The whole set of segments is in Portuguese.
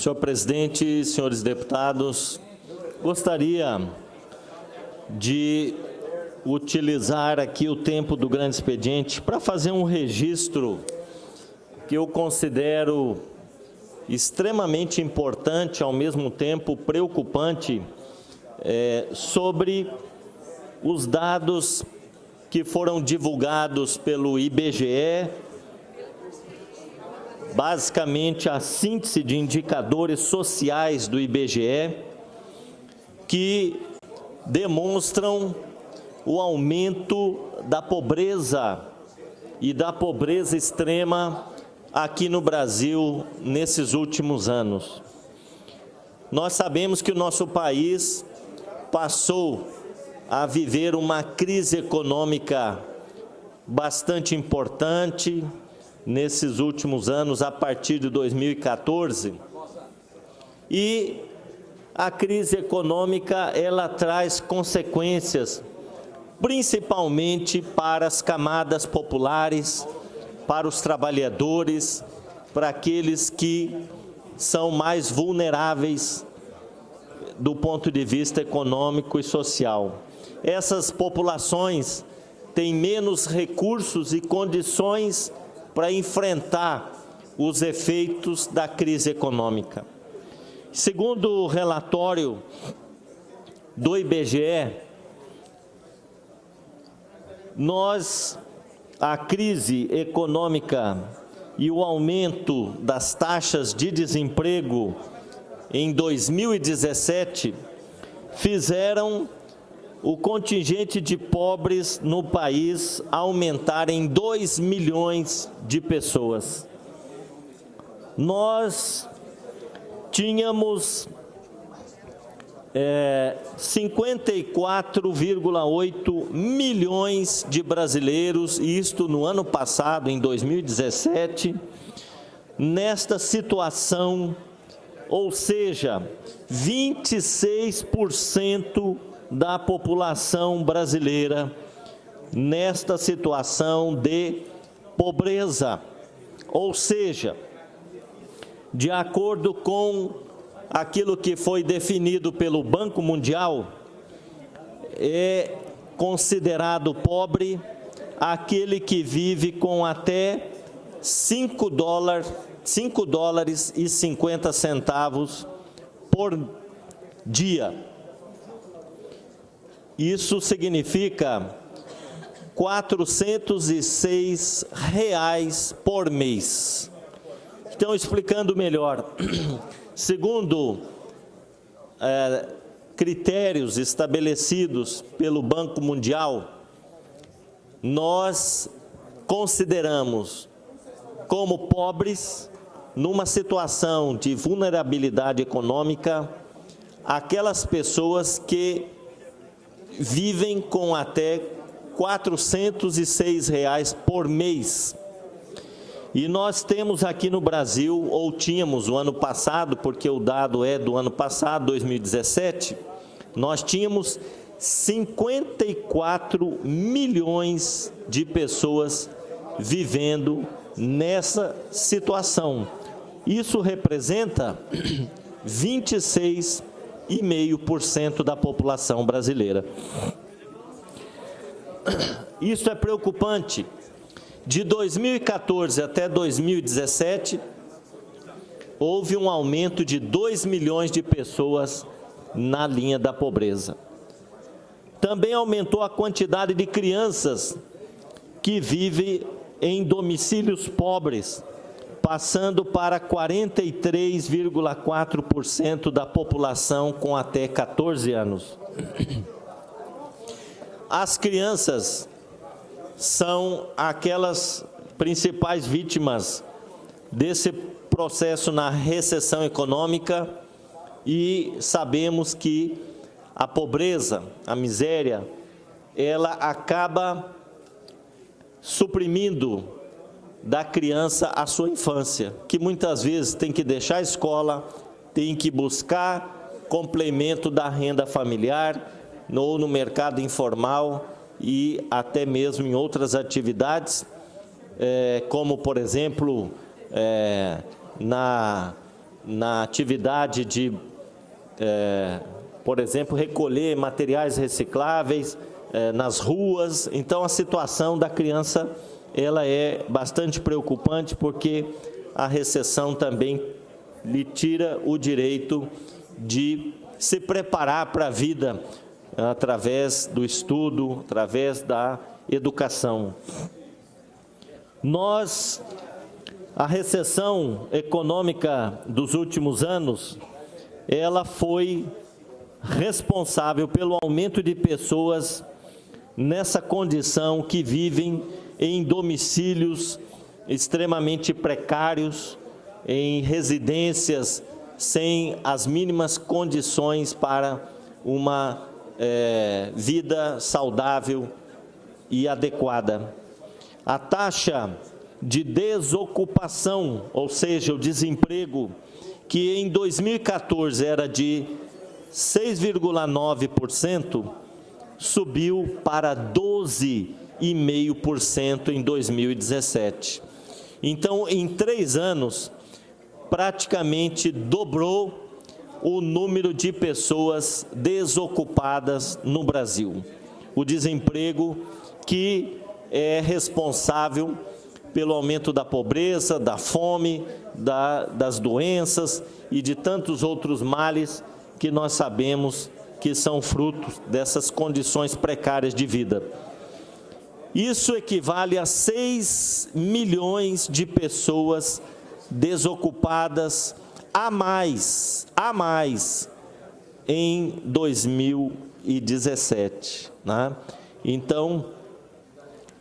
Senhor presidente, senhores deputados, gostaria de utilizar aqui o tempo do grande expediente para fazer um registro que eu considero extremamente importante, ao mesmo tempo preocupante, sobre os dados que foram divulgados pelo IBGE, basicamente a síntese de indicadores sociais do IBGE, que demonstram o aumento da pobreza e da pobreza extrema aqui no Brasil nesses últimos anos. Nós sabemos que o nosso país passou a viver uma crise econômica bastante importante nesses últimos anos, a partir de 2014, e a crise econômica, ela traz consequências, principalmente para as camadas populares, para os trabalhadores, para aqueles que são mais vulneráveis do ponto de vista econômico e social. Essas populações têm menos recursos e condições para enfrentar os efeitos da crise econômica. Segundo o relatório do IBGE, a crise econômica e o aumento das taxas de desemprego em 2017 fizeram o contingente de pobres no país aumentar em 2 milhões de pessoas. Nós tínhamos 54,8 milhões de brasileiros, isto no ano passado, em 2017, nesta situação, ou seja, 26% da população brasileira nesta situação de pobreza. Ou seja, de acordo com aquilo que foi definido pelo Banco Mundial, é considerado pobre aquele que vive com até 5 dólares e 50 centavos por dia. Isso significa R$ 406 por mês. Então, explicando melhor, segundo critérios estabelecidos pelo Banco Mundial, nós consideramos como pobres, numa situação de vulnerabilidade econômica, aquelas pessoas que vivem com até R$ 406 por mês. E nós temos aqui no Brasil, ou tínhamos o ano passado, porque o dado é do ano passado, 2017, nós tínhamos 54 milhões de pessoas vivendo nessa situação. Isso representa 26,5% da população brasileira. Isso é preocupante. De 2014 até 2017, houve um aumento de 2 milhões de pessoas na linha da pobreza. Também aumentou a quantidade de crianças que vivem em domicílios pobres, passando para 43,4% da população com até 14 anos. As crianças são aquelas principais vítimas desse processo na recessão econômica, e sabemos que a pobreza, a miséria, ela acaba suprimindo da criança a sua infância, que muitas vezes tem que deixar a escola, tem que buscar complemento da renda familiar, ou no mercado informal e até mesmo em outras atividades, como, por exemplo, na atividade de, por exemplo, recolher materiais recicláveis nas ruas. Então, a situação da criança ela é bastante preocupante, porque a recessão também lhe tira o direito de se preparar para a vida através do estudo, através da educação. A recessão econômica dos últimos anos, ela foi responsável pelo aumento de pessoas nessa condição que vivem em domicílios extremamente precários, em residências sem as mínimas condições para uma vida saudável e adequada. A taxa de desocupação, ou seja, o desemprego, que em 2014 era de 6,9%, subiu para 12,5% em 2017. Então, em 3 anos, praticamente dobrou o número de pessoas desocupadas no Brasil. O desemprego que é responsável pelo aumento da pobreza, da fome, das doenças e de tantos outros males que nós sabemos que são frutos dessas condições precárias de vida. Isso equivale a 6 milhões de pessoas desocupadas a mais em 2017. Né? Então,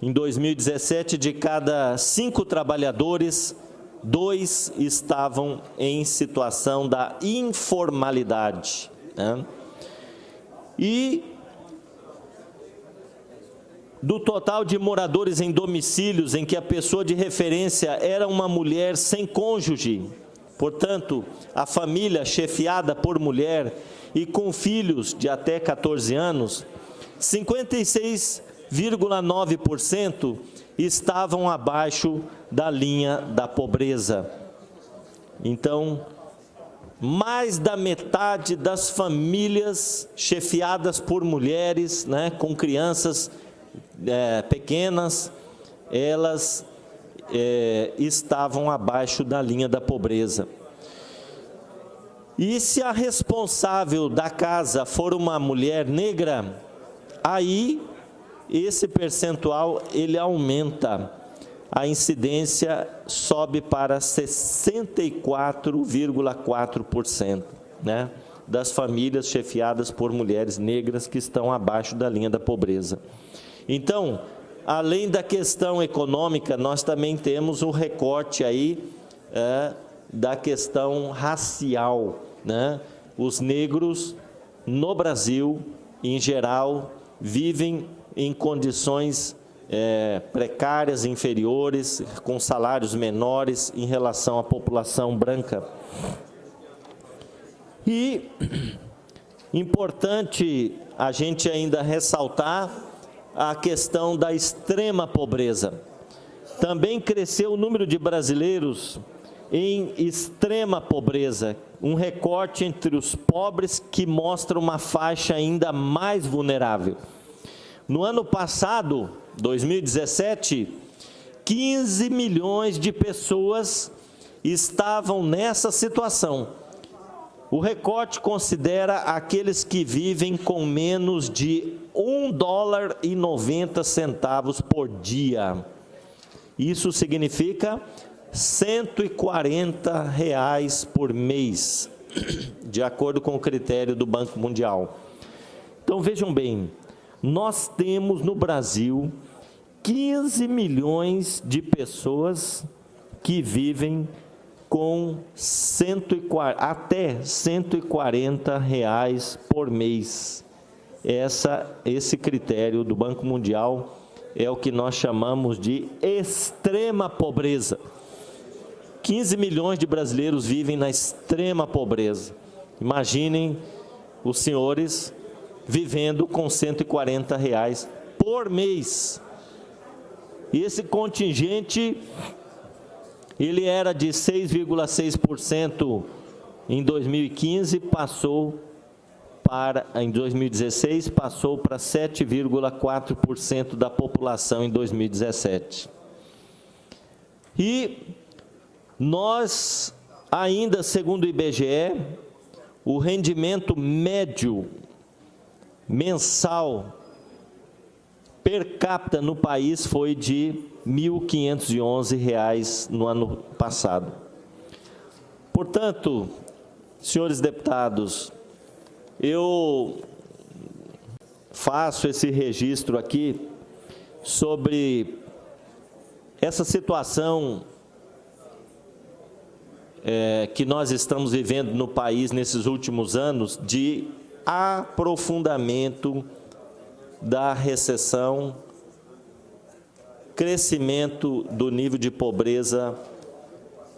em 2017, de cada 5 trabalhadores, 2 estavam em situação da informalidade. Né? E do total de moradores em domicílios em que a pessoa de referência era uma mulher sem cônjuge, portanto, a família chefiada por mulher e com filhos de até 14 anos, 56,9% estavam abaixo da linha da pobreza. Então, mais da metade das famílias chefiadas por mulheres, né, com crianças pequenas, elas estavam abaixo da linha da pobreza. E se a responsável da casa for uma mulher negra, aí esse percentual ele aumenta, a incidência sobe para 64,4%, né, das famílias chefiadas por mulheres negras que estão abaixo da linha da pobreza. Então, além da questão econômica, nós também temos um recorte aí da questão racial, né? Os negros no Brasil, em geral, vivem em condições precárias, inferiores, com salários menores em relação à população branca. E importante a gente ainda ressaltar a questão da extrema pobreza. Também cresceu o número de brasileiros em extrema pobreza, um recorte entre os pobres que mostra uma faixa ainda mais vulnerável. No ano passado, 2017, 15 milhões de pessoas estavam nessa situação. O recorte considera aqueles que vivem com menos de $1,90 por dia. Isso significa R$ 140 por mês, de acordo com o critério do Banco Mundial. Então, vejam bem, nós temos no Brasil 15 milhões de pessoas que vivem com até R$ 140 por mês. Esse critério do Banco Mundial é o que nós chamamos de extrema pobreza. 15 milhões de brasileiros vivem na extrema pobreza. Imaginem os senhores vivendo com R$ 140 por mês. E esse contingente, ele era de 6,6% em 2015 em 2016 passou para 7,4% da população em 2017. E nós, ainda segundo o IBGE, o rendimento médio mensal per capita no país foi de R$ 1.511 no ano passado. Portanto, senhores deputados, eu faço esse registro aqui sobre essa situação que nós estamos vivendo no país nesses últimos anos de aprofundamento da recessão, crescimento do nível de pobreza,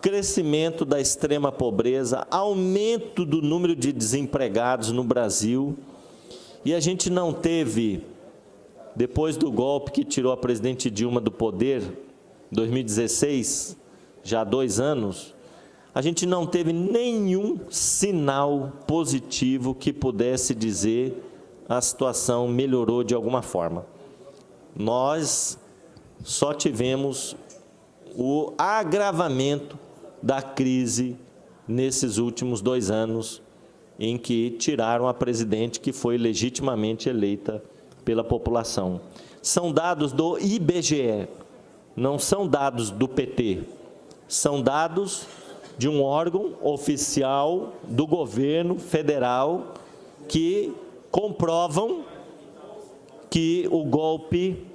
crescimento da extrema pobreza, aumento do número de desempregados no Brasil. E a gente não teve, depois do golpe que tirou a presidente Dilma do poder, em 2016, já há 2 anos, a gente não teve nenhum sinal positivo que pudesse dizer a situação melhorou de alguma forma. Nós só tivemos o agravamento da crise nesses últimos 2 anos, em que tiraram a presidente que foi legitimamente eleita pela população. São dados do IBGE, não são dados do PT, são dados de um órgão oficial do governo federal que comprovam que o golpe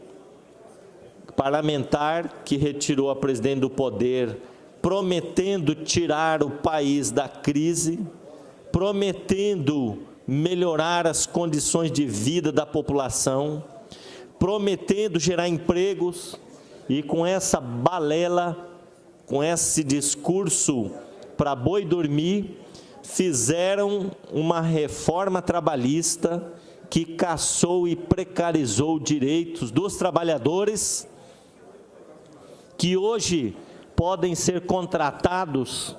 parlamentar que retirou a presidente do poder, prometendo tirar o país da crise, prometendo melhorar as condições de vida da população, prometendo gerar empregos, e com essa balela, com esse discurso para boi dormir, fizeram uma reforma trabalhista que cassou e precarizou direitos dos trabalhadores, que hoje podem ser contratados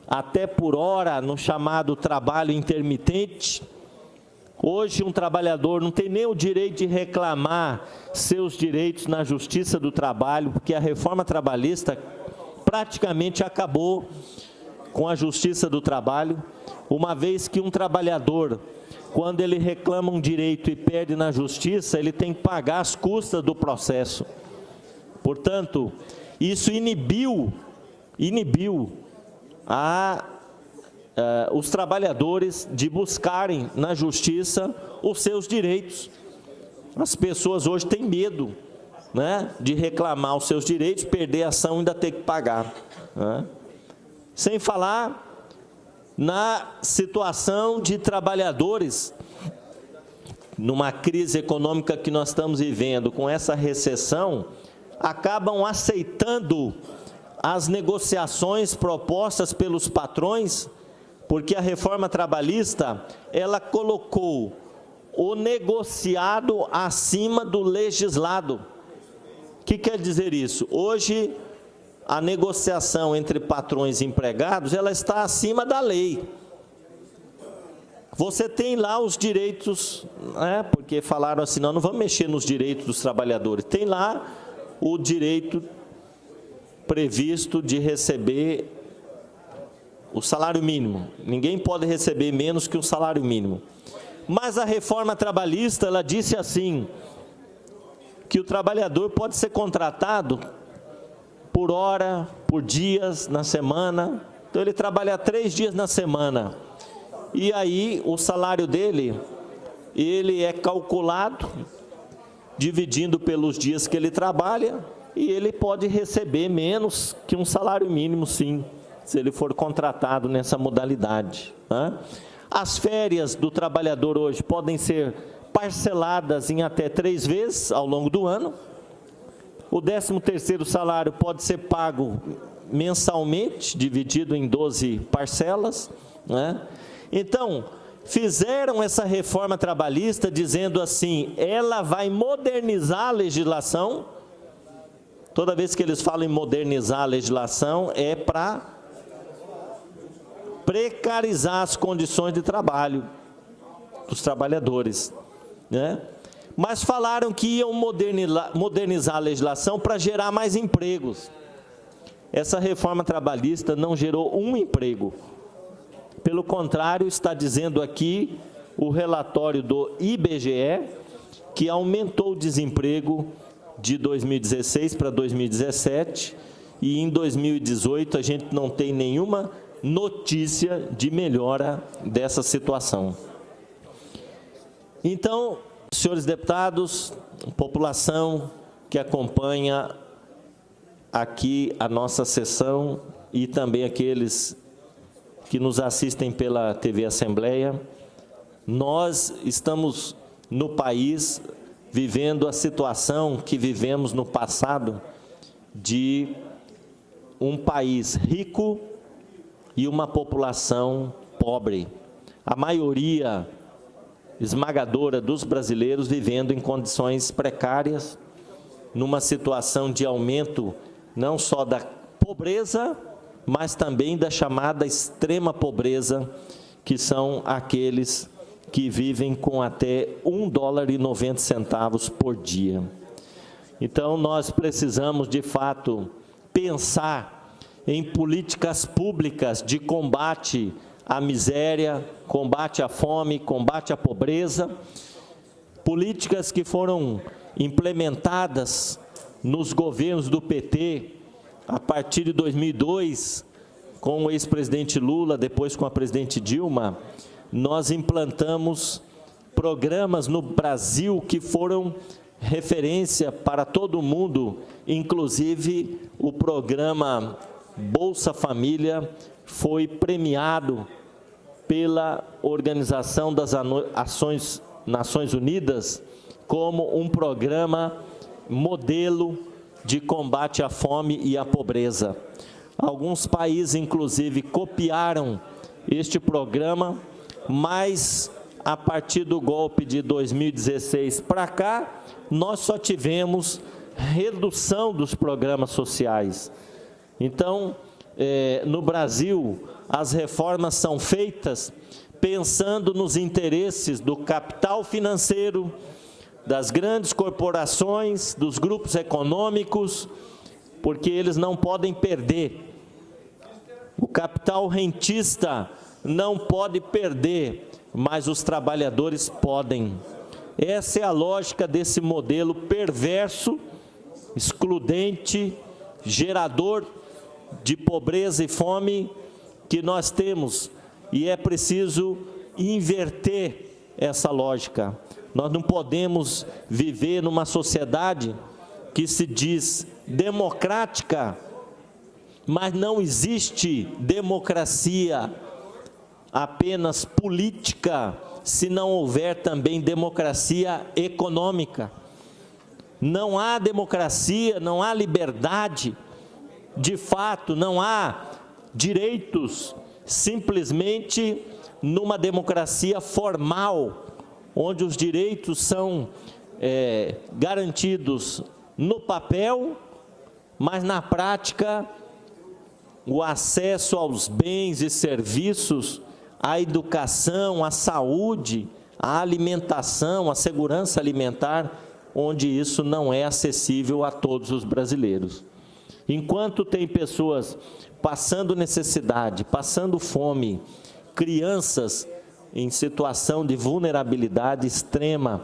até por hora no chamado trabalho intermitente. Hoje um trabalhador não tem nem o direito de reclamar seus direitos na Justiça do Trabalho, porque a reforma trabalhista praticamente acabou com a Justiça do Trabalho, uma vez que um trabalhador, quando ele reclama um direito e perde na Justiça, ele tem que pagar as custas do processo. Portanto, isso inibiu os trabalhadores de buscarem na Justiça os seus direitos. As pessoas hoje têm medo, né, de reclamar os seus direitos, perder a ação e ainda ter que pagar, né? Sem falar na situação de trabalhadores, numa crise econômica que nós estamos vivendo, com essa recessão, acabam aceitando as negociações propostas pelos patrões, porque a reforma trabalhista, ela colocou o negociado acima do legislado. O que quer dizer isso? Hoje, a negociação entre patrões e empregados, ela está acima da lei. Você tem lá os direitos, né, porque falaram assim, não vamos mexer nos direitos dos trabalhadores. Tem lá o direito previsto de receber o salário mínimo. Ninguém pode receber menos que o salário mínimo. Mas a reforma trabalhista, ela disse assim, que o trabalhador pode ser contratado por hora, por dias na semana. Então, ele trabalha 3 dias na semana. E aí, o salário dele, ele é calculado, dividindo pelos dias que ele trabalha, e ele pode receber menos que um salário mínimo, sim, se ele for contratado nessa modalidade, né? As férias do trabalhador hoje podem ser parceladas em até 3 vezes ao longo do ano. O 13º salário pode ser pago mensalmente, dividido em 12 parcelas, né? Então, fizeram essa reforma trabalhista dizendo assim, ela vai modernizar a legislação. Toda vez que eles falam em modernizar a legislação, é para precarizar as condições de trabalho dos trabalhadores, né? Mas falaram que iam modernizar a legislação para gerar mais empregos. Essa reforma trabalhista não gerou um emprego. Pelo contrário, está dizendo aqui o relatório do IBGE que aumentou o desemprego de 2016 para 2017 e em 2018 a gente não tem nenhuma notícia de melhora dessa situação. Então, senhores deputados, população que acompanha aqui a nossa sessão e também aqueles que nos assistem pela TV Assembleia, nós estamos no país vivendo a situação que vivemos no passado de um país rico e uma população pobre. A maioria esmagadora dos brasileiros vivendo em condições precárias, numa situação de aumento não só da pobreza, mas também da chamada extrema pobreza, que são aqueles que vivem com até $1,90 por dia. Então, nós precisamos, de fato, pensar em políticas públicas de combate à miséria, combate à fome, combate à pobreza, políticas que foram implementadas nos governos do PT, a partir de 2002, com o ex-presidente Lula, depois com a presidente Dilma, nós implantamos programas no Brasil que foram referência para todo mundo, inclusive o programa Bolsa Família foi premiado pela Organização das Nações Unidas como um programa modelo de combate à fome e à pobreza. Alguns países, inclusive, copiaram este programa, mas a partir do golpe de 2016 para cá, nós só tivemos redução dos programas sociais. Então, no Brasil, as reformas são feitas pensando nos interesses do capital financeiro, das grandes corporações, dos grupos econômicos, porque eles não podem perder. O capital rentista não pode perder, mas os trabalhadores podem. Essa é a lógica desse modelo perverso, excludente, gerador de pobreza e fome que nós temos, e é preciso inverter essa lógica. Nós não podemos viver numa sociedade que se diz democrática, mas não existe democracia apenas política, se não houver também democracia econômica. Não há democracia, não há liberdade, de fato, não há direitos, simplesmente numa democracia formal, onde os direitos são garantidos no papel, mas na prática o acesso aos bens e serviços, à educação, à saúde, à alimentação, à segurança alimentar, onde isso não é acessível a todos os brasileiros. Enquanto tem pessoas passando necessidade, passando fome, crianças em situação de vulnerabilidade extrema,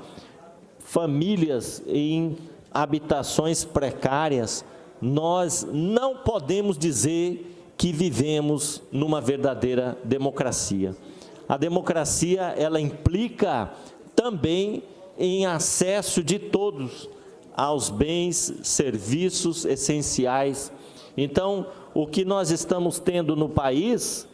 famílias em habitações precárias, nós não podemos dizer que vivemos numa verdadeira democracia. A democracia, ela implica também em acesso de todos aos bens, serviços essenciais. Então, o que nós estamos tendo no país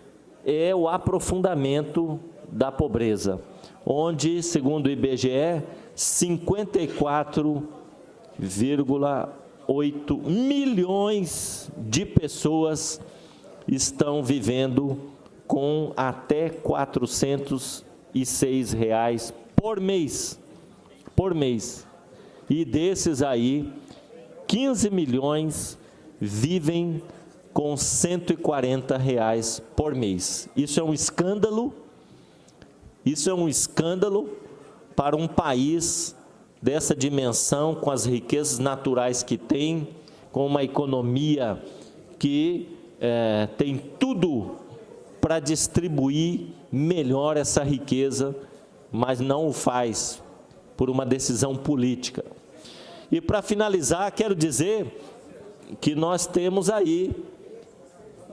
é o aprofundamento da pobreza, onde, segundo o IBGE, 54,8 milhões de pessoas estão vivendo com até R$ 406 por mês. E desses aí, 15 milhões vivem com R$ 140 por mês. Isso é um escândalo. Isso é um escândalo para um país dessa dimensão, com as riquezas naturais que tem, com uma economia que tem tudo para distribuir melhor essa riqueza, mas não o faz por uma decisão política. E para finalizar, quero dizer que nós temos aí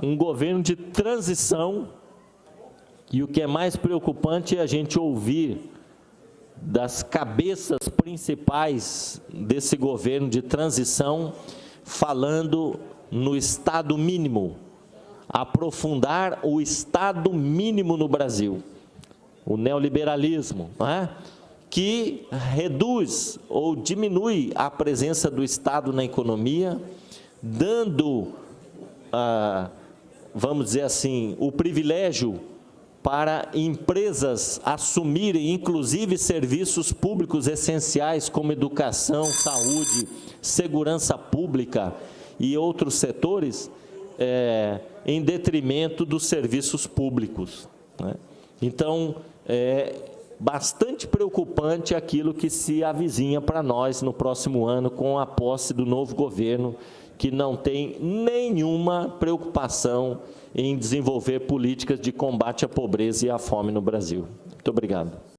um governo de transição, e o que é mais preocupante é a gente ouvir das cabeças principais desse governo de transição falando no Estado mínimo, aprofundar o Estado mínimo no Brasil, o neoliberalismo, não é? Que reduz ou diminui a presença do Estado na economia, dando, vamos dizer assim, o privilégio para empresas assumirem, inclusive, serviços públicos essenciais como educação, saúde, segurança pública e outros setores, em detrimento dos serviços públicos, né? Então, é bastante preocupante aquilo que se avizinha para nós no próximo ano com a posse do novo governo, que não tem nenhuma preocupação em desenvolver políticas de combate à pobreza e à fome no Brasil. Muito obrigado.